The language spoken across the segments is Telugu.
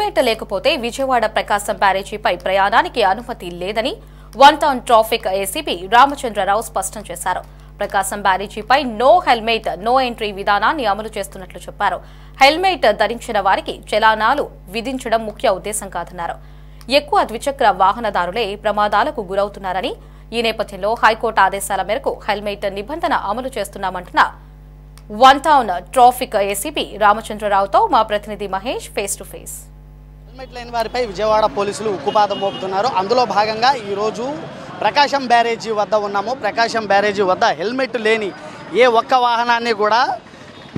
హెల్మెట్ లేకపోతే విజయవాడ ప్రకాశం బ్యారేజీపై ప్రయాణానికి అనుమతి లేదని one town traffic ACP Ramachandrarao స్పష్టం చేశారు. ప్రకాశం బ్యారేజీపై నో హెల్మెట్ నో ఎంట్రీ విధానాన్ని అమలు చేస్తున్నట్లు చెప్పారు. హెల్మెట్ ధరించిన వారికి చలానాలు విధించడం ముఖ్య ఉద్దేశం కాదన్నారు. ఎక్కువ ద్విచక్ర వాహనదారులే ప్రమాదాలకు గురవుతున్నారని, ఈ నేపథ్యంలో హైకోర్టు ఆదేశాల మేరకు హెల్మెట్ నిబంధన అమలు చేస్తున్నామంటున్న వన్ టౌన్ ట్రాఫిక్ ఏసీపీ రామచంద్రరావుతో మా ప్రతినిధి Mahesh face to face. Helmet లేని వారిపై విజయవాడ పోలీసులు ఉక్కుపాదం మోపుతున్నారు. అందులో భాగంగా ఈరోజు ప్రకాశం బ్యారేజీ వద్ద ఉన్నాము. ప్రకాశం బ్యారేజీ వద్ద హెల్మెట్ లేని ఏ ఒక్క వాహనాన్ని కూడా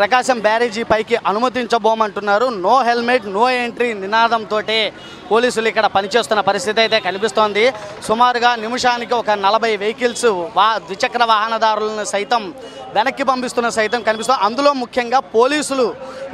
ప్రకాశం బ్యారేజీ పైకి అనుమతించబోమంటున్నారు. నో హెల్మెట్ నో ఎంట్రీ నినాదంతో పోలీసులు ఇక్కడ పనిచేస్తున్న పరిస్థితి అయితే కనిపిస్తోంది. సుమారుగా నిమిషానికి ఒక 40 వెహికల్స్ ద్విచక్ర వాహనదారులను సైతం వెనక్కి పంపిస్తున్న సైతం కనిపిస్తుంది. అందులో ముఖ్యంగా పోలీసులు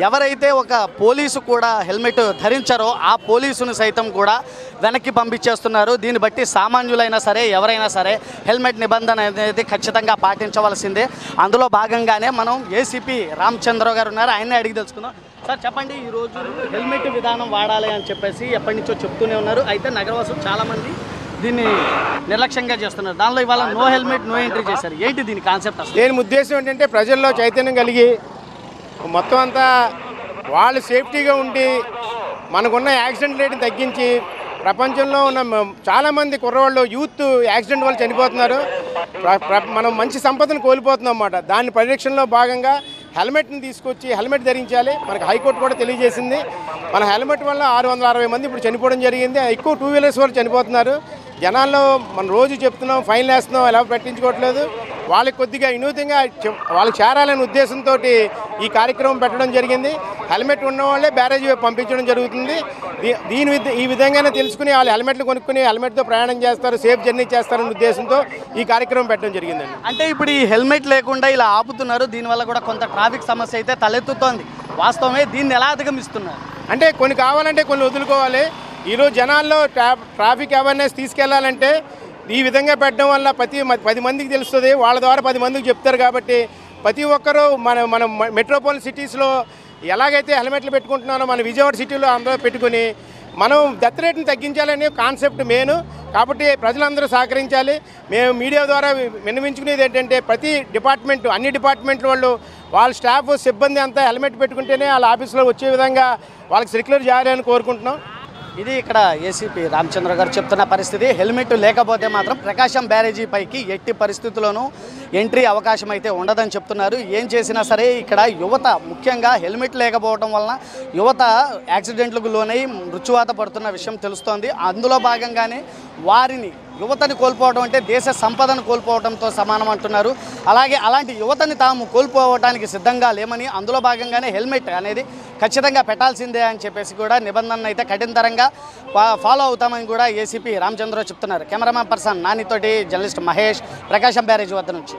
ఎవరైతే ఒక పోలీసు కూడా హెల్మెట్ ధరించారో ఆ పోలీసును సైతం కూడా వెనక్కి పంపించేస్తున్నారు. దీన్ని బట్టి సామాన్యులైనా సరే ఎవరైనా సరే హెల్మెట్ నిబంధన అనేది ఖచ్చితంగా పాటించవలసిందే. అందులో భాగంగానే మనం ఏసీపీ రామచంద్రరావు గారు ఉన్నారు, ఆయన్ని అడిగి తెలుసుకుందాం. సార్ చెప్పండి, ఈరోజు హెల్మెట్ విధానం వాడాలి అని చెప్పేసి ఎప్పటి నుంచో చెప్తూనే ఉన్నారు. అయితే నగరవాసులు చాలామంది దీన్ని నిర్లక్ష్యంగా చేస్తున్నారు. దానిలో ఇవాళ నో హెల్మెట్ నో ఎంట్రీ చేశారు. ఏంటి దీని కాన్సెప్ట్ అసలు? దీని ఉద్దేశం ఏంటంటే ప్రజల్లో చైతన్యం కలిగి మొత్తం అంతా వాళ్ళు సేఫ్టీగా ఉండి మనకున్న యాక్సిడెంట్ రేట్ని తగ్గించి ప్రపంచంలో ఉన్న చాలామంది కుర్రవాళ్ళు యూత్ యాక్సిడెంట్ వల్ల చనిపోతున్నారు. మనం మంచి సంపదను కోల్పోతున్నాం అన్నమాట. దాని పరిరక్షణలో భాగంగా హెల్మెట్ని తీసుకొచ్చి హెల్మెట్ ధరించాలి. మనకు హైకోర్టు కూడా తెలియజేసింది. మన హెల్మెట్ వల్ల 660 మంది ఇప్పుడు చనిపోవడం జరిగింది. ఎక్కువ 2 వీలర్స్ వాళ్ళు చనిపోతున్నారు. జనాల్లో మనం రోజు చెప్తున్నాం, ఫైన్లు వేస్తున్నాం, ఎలా పట్టించుకోవట్లేదు. వాళ్ళకి కొద్దిగా వినూతంగా వాళ్ళకి చేరాలనే ఉద్దేశంతో ఈ కార్యక్రమం పెట్టడం జరిగింది. హెల్మెట్ ఉన్న వాళ్ళే బ్యారేజీ పంపించడం జరుగుతుంది. ఈ విధంగానే తెలుసుకుని వాళ్ళు హెల్మెట్లు కొనుక్కుని హెల్మెట్తో ప్రయాణం చేస్తారు, సేఫ్ జర్నీ చేస్తారనే ఉద్దేశంతో ఈ కార్యక్రమం పెట్టడం జరిగిందండి. అంటే ఇప్పుడు ఈ హెల్మెట్ లేకుండా ఇలా ఆపుతున్నారు. దీనివల్ల కూడా కొంత ట్రాఫిక్ సమస్య అయితే తలెత్తుతోంది. వాస్తవమే, దీన్ని ఎలా అధిగమిస్తున్నారు? అంటే కొన్ని కావాలంటే కొన్ని వదులుకోవాలి. ఈరోజు జనాల్లో ట్రాఫిక్ అవేర్నెస్ తీసుకెళ్లాలంటే ఈ విధంగా పెట్టడం వల్ల 10 మందికి తెలుస్తుంది. వాళ్ళ ద్వారా 10 మందికి చెప్తారు. కాబట్టి ప్రతి ఒక్కరూ మన మెట్రోపాలిటన్ సిటీస్లో ఎలాగైతే హెల్మెట్లు పెట్టుకుంటున్నారో మన విజయవాడ సిటీలో అందరూ పెట్టుకుని మనం డెత్ రేట్ని తగ్గించాలనే కాన్సెప్ట్ మెయిన్. కాబట్టి ప్రజలందరూ సహకరించాలి. మేము మీడియా ద్వారా విన్నవించుకునేది ఏంటంటే ప్రతి డిపార్ట్మెంట్ అన్ని డిపార్ట్మెంట్ల వాళ్ళు వాళ్ళ స్టాఫ్ సిబ్బంది అంతా హెల్మెట్ పెట్టుకుంటేనే వాళ్ళ ఆఫీస్లో వచ్చే విధంగా వాళ్ళకి సర్క్యులర్ చేయాలని కోరుకుంటున్నాం. ఇది ఇక్కడ ఏసీపీ రామచంద్ర గారు చెప్తున్న పరిస్థితి. హెల్మెట్ లేకపోతే మాత్రం ప్రకాశం బ్యారేజీ పైకి ఎట్టి పరిస్థితుల్లోనూ ఎంట్రీ అవకాశం అయితే ఉండదని చెప్తున్నారు. ఏం చేసినా సరే ఇక్కడ యువత ముఖ్యంగా హెల్మెట్ లేకపోవడం వలన యువత యాక్సిడెంట్లకు లోనై మృత్యువాత పడుతున్న విషయం తెలుస్తోంది. అందులో భాగంగానే వారిని యువతని కోల్పోవడం అంటే దేశ సంపదను కోల్పోవడంతో సమానం అంటున్నారు. అలాగే అలాంటి యువతని తాము కోల్పోవడానికి సిద్ధంగా లేమని, అందులో భాగంగానే హెల్మెట్ అనేది ఖచ్చితంగా పెట్టాల్సిందే అని చెప్పేసి కూడా నిబంధనలు అయితే కఠినతరంగా ఫాలో అవుతామని కూడా ఏసీపీ రామచంద్రరావు చెప్తున్నారు. కెమెరామ్యాన్ పర్సన్ నానితోటి జర్నలిస్ట్ మహేష్, ప్రకాశం బ్యారేజ్ వద్ద నుంచి.